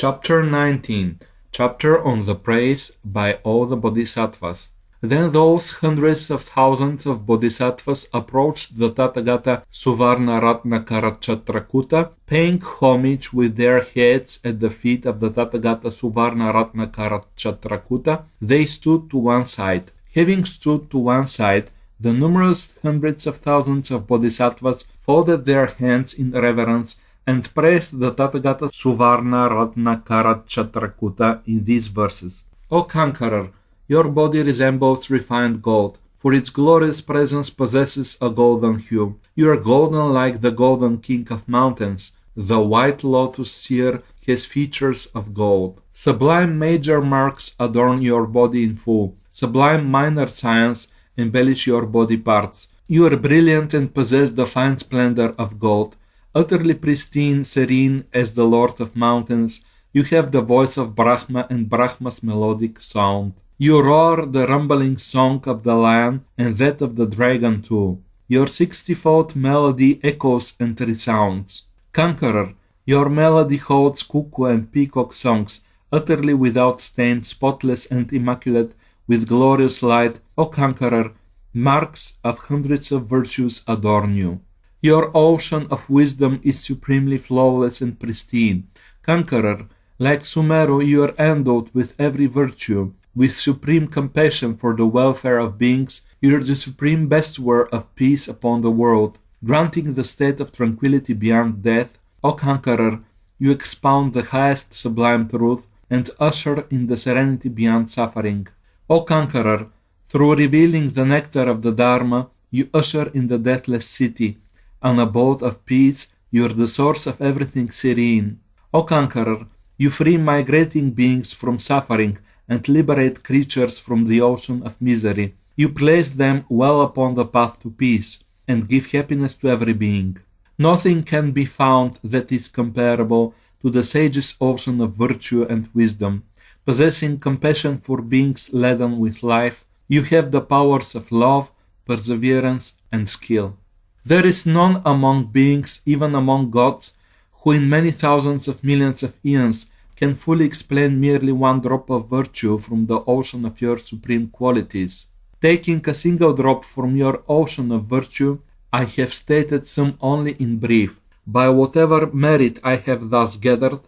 Chapter 19. Chapter on the praise by all the Bodhisattvas. Then those hundreds of thousands of Bodhisattvas approached the Tathagata Suvarna Ratna Karachatrakuta, paying homage with their heads at the feet of the Tathagata Suvarna Ratna Karachatrakuta. They stood to one side. Having stood to one side, the numerous hundreds of thousands of Bodhisattvas folded their hands in reverence and praised the Tathagata Suvarna Ratna Karachatrakuta in these verses. O Conqueror, your body resembles refined gold, for its glorious presence possesses a golden hue. You are golden like the golden king of mountains. The white lotus seer has features of gold. Sublime major marks adorn your body in full. Sublime minor signs embellish your body parts. You are brilliant and possess the fine splendor of gold. Utterly pristine, serene as the Lord of Mountains, you have the voice of Brahma and Brahma's melodic sound. You roar the rumbling song of the lion and that of the dragon too. Your 60-fold melody echoes and resounds. Conqueror, your melody holds cuckoo and peacock songs, utterly without stain, spotless and immaculate, with glorious light. O Conqueror, marks of hundreds of virtues adorn you. Your ocean of wisdom is supremely flawless and pristine. Conqueror, like Sumeru, you are endowed with every virtue. With supreme compassion for the welfare of beings, you are the supreme bestower of peace upon the world. Granting the state of tranquility beyond death, O Conqueror, you expound the highest sublime truth and usher in the serenity beyond suffering. O Conqueror, through revealing the nectar of the Dharma, you usher in the deathless city. An abode of peace, you are the source of everything serene. O Conqueror, you free migrating beings from suffering and liberate creatures from the ocean of misery. You place them well upon the path to peace and give happiness to every being. Nothing can be found that is comparable to the sage's ocean of virtue and wisdom. Possessing compassion for beings laden with life, you have the powers of love, perseverance, and skill. There is none among beings, even among gods, who in many thousands of millions of eons can fully explain merely one drop of virtue from the ocean of your supreme qualities. Taking a single drop from your ocean of virtue, I have stated some only in brief. By whatever merit I have thus gathered,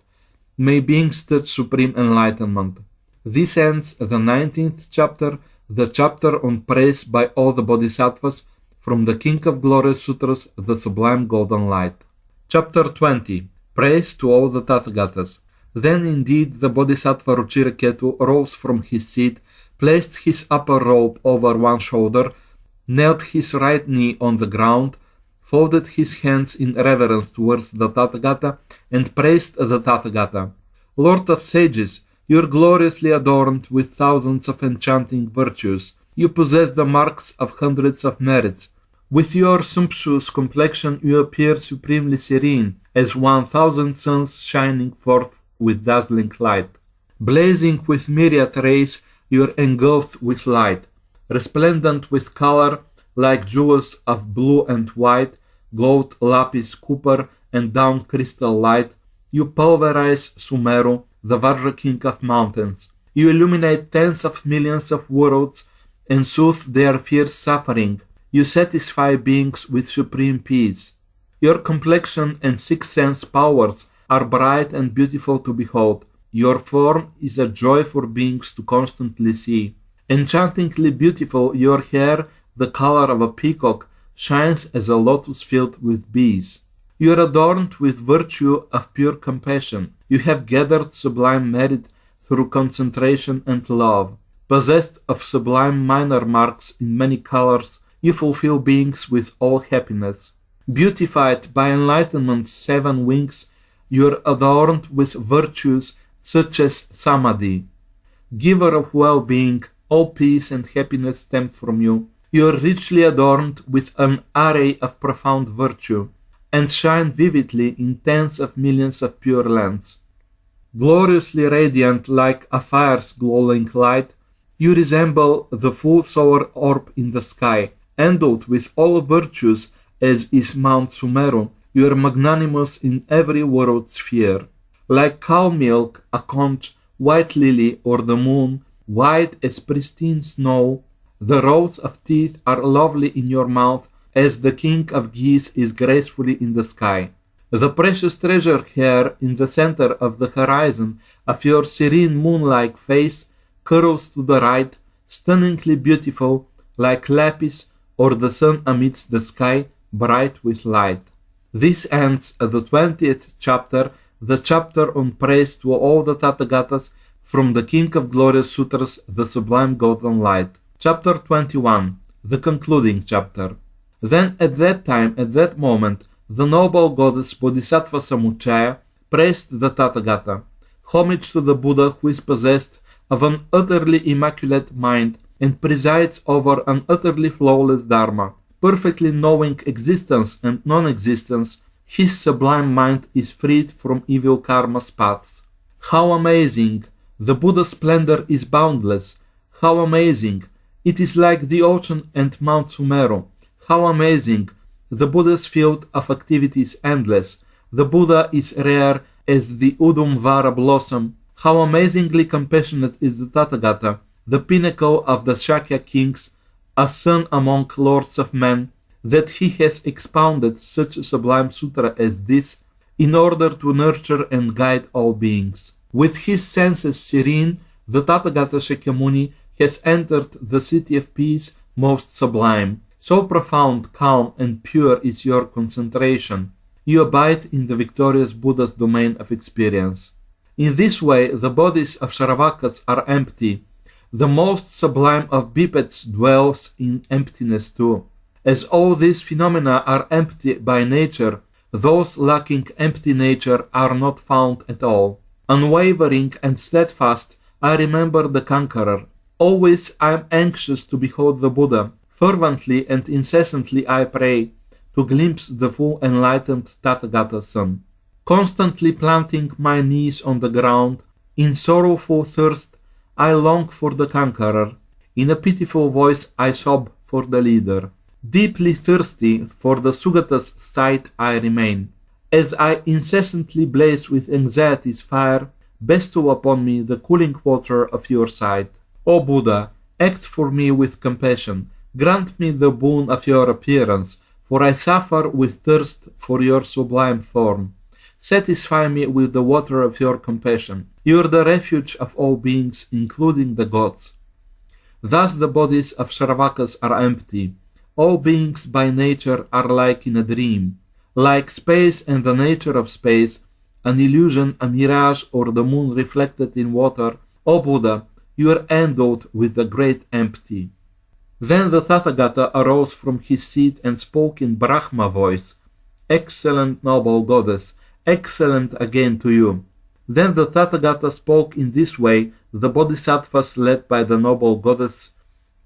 may beings touch supreme enlightenment. This ends the 19th chapter, the chapter on praise by all the Bodhisattvas, from the King of Glorious Sutras, the Sublime Golden Light. Chapter 20. Praise to all the Tathagatas. Then indeed the Bodhisattva Ruchiraketu rose from his seat, placed his upper robe over one shoulder, knelt his right knee on the ground, folded his hands in reverence towards the Tathagata, and praised the Tathagata. Lord of sages, you are gloriously adorned with thousands of enchanting virtues. You possess the marks of hundreds of merits. With your sumptuous complexion you appear supremely serene, as 1,000 suns shining forth with dazzling light. Blazing with myriad rays, you are engulfed with light. Resplendent with color, like jewels of blue and white, gold, lapis, copper, and down crystal light, you pulverize Sumeru, the Vajra king of mountains. You illuminate tens of millions of worlds and soothe their fierce suffering. You satisfy beings with supreme peace. Your complexion and sixth sense powers are bright and beautiful to behold. Your form is a joy for beings to constantly see. Enchantingly beautiful, your hair, the color of a peacock, shines as a lotus filled with bees. You are adorned with virtue of pure compassion. You have gathered sublime merit through concentration and love. Possessed of sublime minor marks in many colors, you fulfill beings with all happiness. Beautified by enlightenment's 7 wings, you are adorned with virtues such as samadhi. Giver of well-being, all peace and happiness stem from you. You are richly adorned with an array of profound virtue, and shine vividly in tens of millions of pure lands. Gloriously radiant like a fire's glowing light, you resemble the full solar orb in the sky. Endowed with all virtues as is Mount Sumeru, you are magnanimous in every world sphere. like cow milk, a conch, white lily, or the moon, white as pristine snow. The rows of teeth are lovely in your mouth, as the king of geese is gracefully in the sky. The precious treasure here in the center of the horizon of your serene moon-like face curls to the right, stunningly beautiful, like lapis or the sun amidst the sky, bright with light. This ends the 20th chapter, the chapter on praise to all the Tathagatas from the King of Glorious Sutras, the Sublime Golden Light. Chapter 21, the concluding chapter. Then at that time, at that moment, the noble goddess Bodhisattva Samuccaya praised the Tathagata. Homage to the Buddha who is possessed of an utterly immaculate mind and presides over an utterly flawless Dharma. Perfectly knowing existence and non-existence, his sublime mind is freed from evil karma's paths. How amazing! The Buddha's splendor is boundless. How amazing! It is like the ocean and Mount Sumeru. How amazing! The Buddha's field of activity is endless. The Buddha is rare as the Udumvara blossom. How amazingly compassionate is the Tathagata, the pinnacle of the Shakya kings, a son among lords of men, that he has expounded such a sublime sutra as this, in order to nurture and guide all beings. With his senses serene, the Tathagata Shakyamuni has entered the city of peace most sublime. So profound, calm, and pure is your concentration. You abide in the victorious Buddha's domain of experience. In this way, the bodies of Shravakas are empty. The most sublime of bipeds dwells in emptiness too. As all these phenomena are empty by nature, those lacking empty nature are not found at all. Unwavering and steadfast, I remember the conqueror. Always I am anxious to behold the Buddha. Fervently and incessantly I pray to glimpse the full enlightened Tathagata Son. Constantly planting my knees on the ground, in sorrowful thirst I long for the conqueror. In a pitiful voice I sob for the leader. Deeply thirsty for the Sugata's sight I remain. As I incessantly blaze with anxiety's fire, bestow upon me the cooling water of your sight. O Buddha, act for me with compassion. Grant me the boon of your appearance, for I suffer with thirst for your sublime form. Satisfy me with the water of your compassion. You are the refuge of all beings, including the gods. Thus the bodies of Shravakas are empty. All beings by nature are like in a dream. Like space and the nature of space, an illusion, a mirage, or the moon reflected in water, O Buddha, you are endowed with the great empty. Then the Tathagata arose from his seat and spoke in Brahma voice. Excellent noble goddess, excellent again to you. Then the Tathagata spoke in this way, the bodhisattvas led by the noble goddess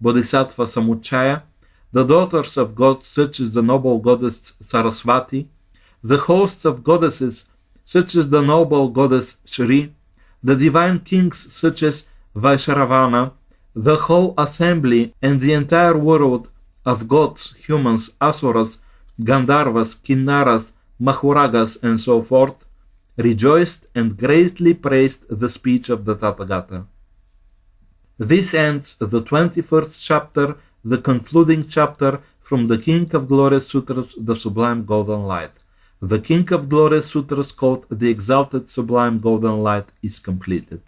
Bodhisattva Samuccaya, the daughters of gods such as the noble goddess Saraswati, the hosts of goddesses such as the noble goddess Shri, the divine kings such as Vaishravana, the whole assembly and the entire world of gods, humans, asuras, Gandharvas, Kinnaras, Mahuragas, and so forth, rejoiced and greatly praised the speech of the Tathagata. This ends the 21st chapter, the concluding chapter from the King of Glorious Sutras, the Sublime Golden Light. The King of Glorious Sutras called the Exalted Sublime Golden Light is completed.